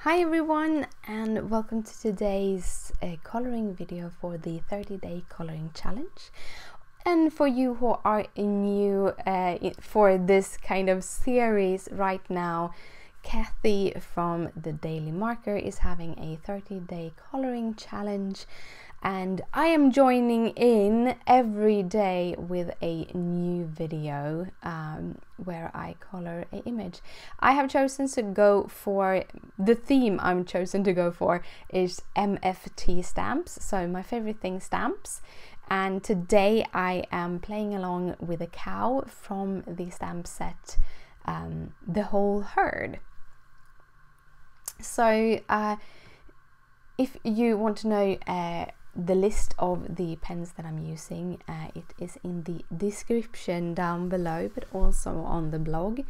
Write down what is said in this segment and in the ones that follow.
Hi everyone, and welcome to today's coloring video for the 30-day coloring challenge. And for you who are new for this kind of series right now, Kathy from the Daily Marker is having a 30-day coloring challenge, and I am joining in every day with a new video where I color an image. I have chosen to go for the theme. I'm chosen to go for is MFT stamps, so my favorite thing, stamps. And today I am playing along with a cow from the stamp set The Whole Herd. So if you want to know the list of the pens that I'm using, it is in the description down below, but also on the blog.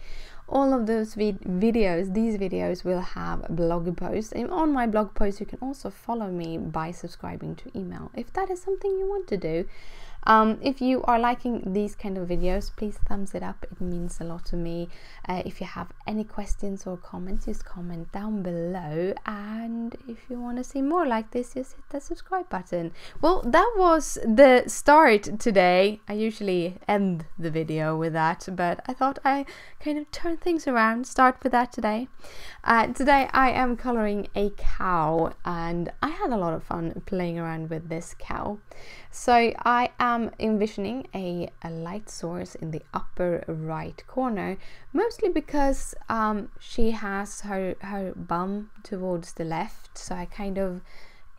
All of those these videos will have blog posts, and on my blog post you can also follow me by subscribing to email if that is something you want to do. If you are liking these kind of videos, please thumbs it up, it means a lot to me. If you have any questions or comments, just comment down below, and if you want to see more like this, just hit the subscribe button. Well, that was the start today. I usually end the video with that, but I thought I kind of turn things around, start with that today. Today I am coloring a cow, and I had a lot of fun playing around with this cow. So I am envisioning a light source in the upper right corner, mostly because she has her bum towards the left, so I kind of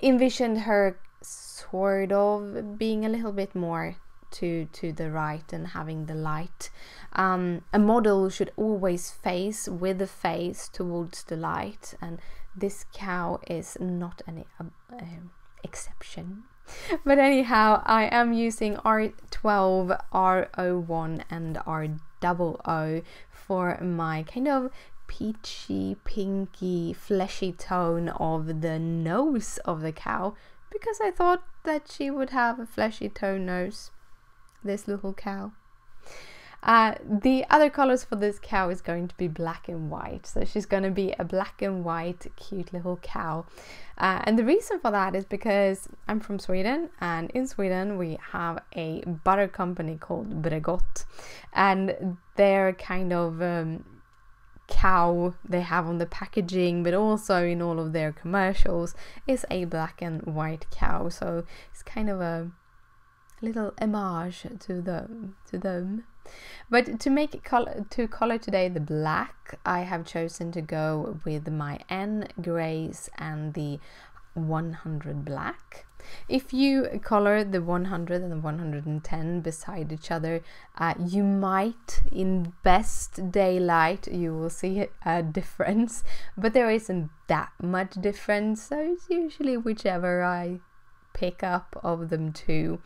envisioned her sort of being a little bit more to the right and having the light. A model should always face with the face towards the light, and this cow is not any exception. But anyhow, I am using R12, R01 and R00 for my kind of peachy, pinky, fleshy tone of the nose of the cow, because I thought that she would have a fleshy tone nose, this little cow. The other colors for this cow is going to be black and white, so she's going to be a black and white cute little cow. And the reason for that is because I'm from Sweden, and in Sweden we have a butter company called Bregott, and their kind of cow they have on the packaging, but also in all of their commercials, is a black and white cow. So it's kind of a little homage to them. But to make it color today the black, I have chosen to go with my N grays and the 100 black. If you color the 100 and the 110 beside each other, you might, in best daylight, you will see a difference, but there isn't that much difference, so it's usually whichever I pick up of them two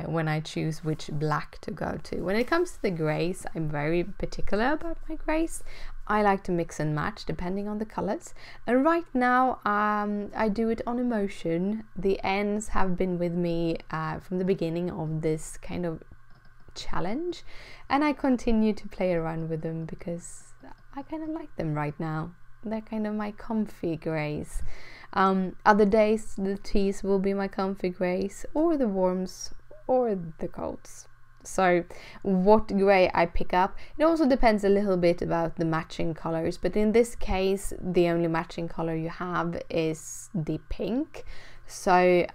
when I choose which black to go to. When it comes to the grays, I'm very particular about my grays. I like to mix and match depending on the colors, and right now I do it on emotion. The N's have been with me from the beginning of this kind of challenge, and I continue to play around with them because I kind of like them right now. They're kind of my comfy grays. Other days the teas will be my comfy grays, or the warms, or the colds. So what gray I pick up, it also depends a little bit about the matching colors, but in this case the only matching color you have is the pink. So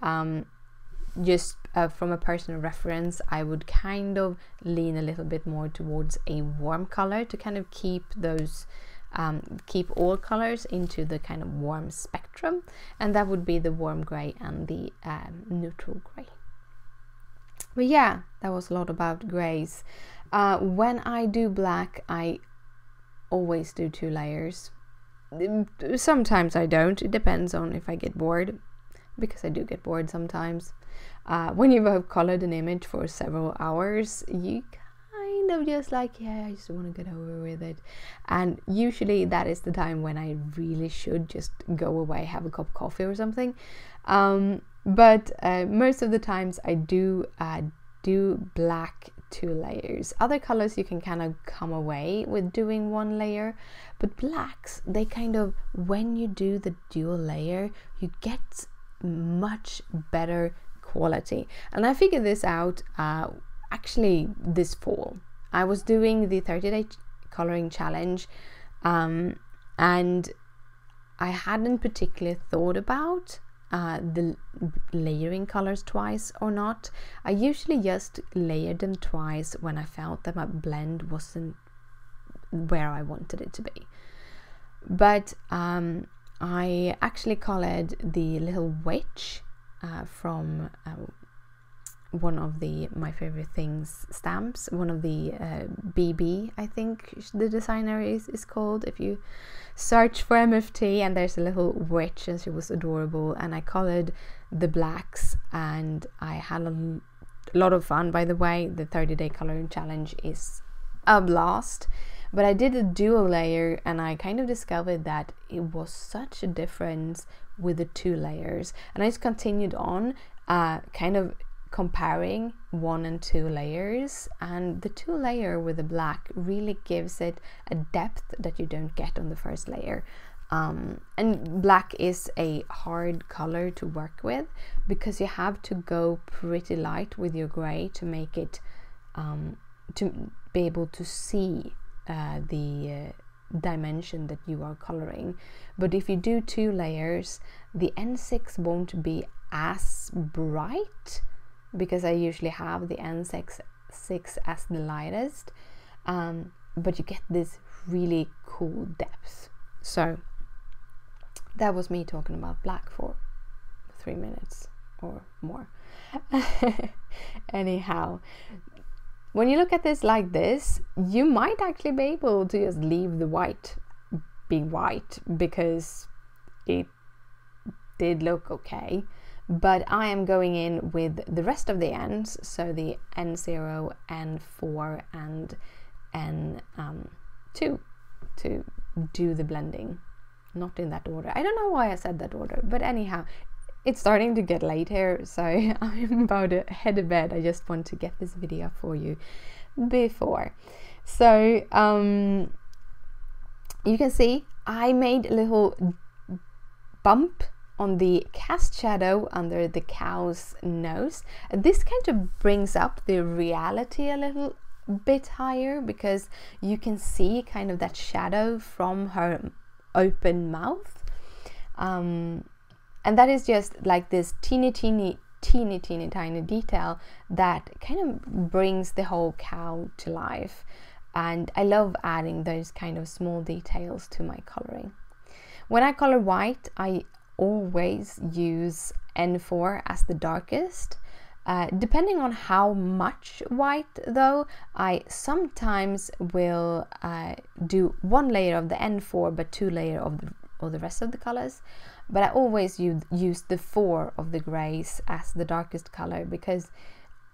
just from a personal reference, I would kind of lean a little bit more towards a warm color to kind of keep those keep all colors into the kind of warm spectrum, and that would be the warm gray and the neutral gray. But yeah, that was a lot about grays. When I do black, I always do 2 layers. Sometimes I don't, it depends on if I get bored, because I do get bored sometimes. When you've colored an image for several hours, you kind of just like, yeah, I just want to get over with it, and usually that is the time when I really should just go away, have a cup of coffee or something. But most of the times I do black 2 layers. Other colors you can kind of come away with doing 1 layer, but blacks, they kind of, when you do the dual layer, you get much better quality. And I figured this out actually this fall. I was doing the 30-day coloring challenge, and I hadn't particularly thought about the layering colors twice or not. I usually just layered them twice when I felt that my blend wasn't where I wanted it to be. But I actually colored the little witch from one of my favorite things stamps, one of the BB, I think the designer is called. If you search for MFT, and there's a little witch and she was adorable, and I colored the blacks and I had a lot of fun. By the way, the 30-day coloring challenge is a blast, but I did a dual layer and I kind of discovered that it was such a difference with the 2 layers, and I just continued on kind of comparing 1 and 2 layers, and the 2 layer with the black really gives it a depth that you don't get on the first layer. And black is a hard color to work with because you have to go pretty light with your gray to make it to be able to see the dimension that you are coloring. But if you do 2 layers, the N6 won't be as bright, because I usually have the N6 as the lightest, but you get this really cool depth. So that was me talking about black for 3 minutes or more. Anyhow, when you look at this like this, you might actually be able to just leave the white be white, because it did look okay. But I am going in with the rest of the ends, so the N0, N4 and N2 to do the blending. Not in that order. I don't know why I said that order, but anyhow, it's starting to get late here, so I'm about to head to bed. I just want to get this video for you before. So you can see I made a little bump on the cast shadow under the cow's nose. This kind of brings up the reality a little bit higher, because you can see kind of that shadow from her open mouth, and that is just like this teeny tiny detail that kind of brings the whole cow to life. And I love adding those kind of small details to my coloring. When I color white, I always use N4 as the darkest. Depending on how much white though, I sometimes will do 1 layer of the N4 but 2 layers of the rest of the colors. But I always use the 4 of the grays as the darkest color, because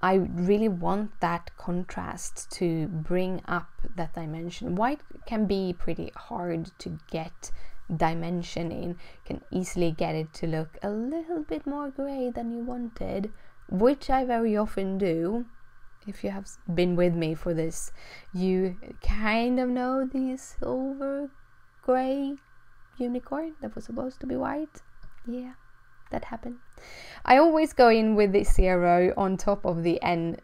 I really want that contrast to bring up that dimension. White can be pretty hard to get dimension in, can easily get it to look a little bit more gray than you wanted, which I very often do. If you have been with me for this, you kind of know the silver gray unicorn that was supposed to be white. Yeah, that happened. I always go in with the 0 on top of the N0.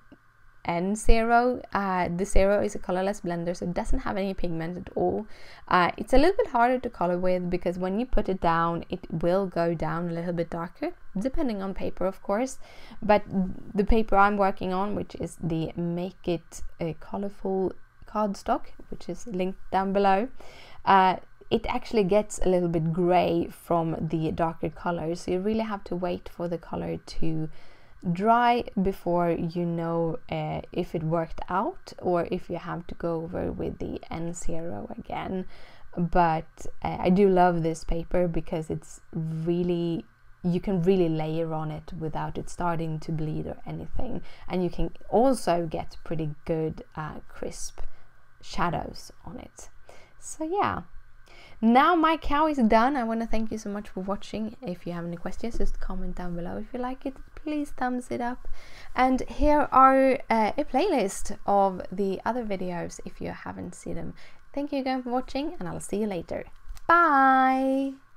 The 0 is a colorless blender, so it doesn't have any pigment at all. It's a little bit harder to color with, because when you put it down, it will go down a little bit darker, depending on paper, of course. But the paper I'm working on, which is the Make It Colorful cardstock, which is linked down below, it actually gets a little bit gray from the darker colors, so you really have to wait for the color to dry before you know if it worked out, or if you have to go over with the N0 again. But I do love this paper, because it's really, you can really layer on it without it starting to bleed or anything, and you can also get pretty good crisp shadows on it. So yeah. now my cow is done. I want to thank you so much for watching. If you have any questions, just comment down below. If you like it, please thumbs it up. And here are a playlist of the other videos if you haven't seen them. Thank you again for watching, and I'll see you later. Bye!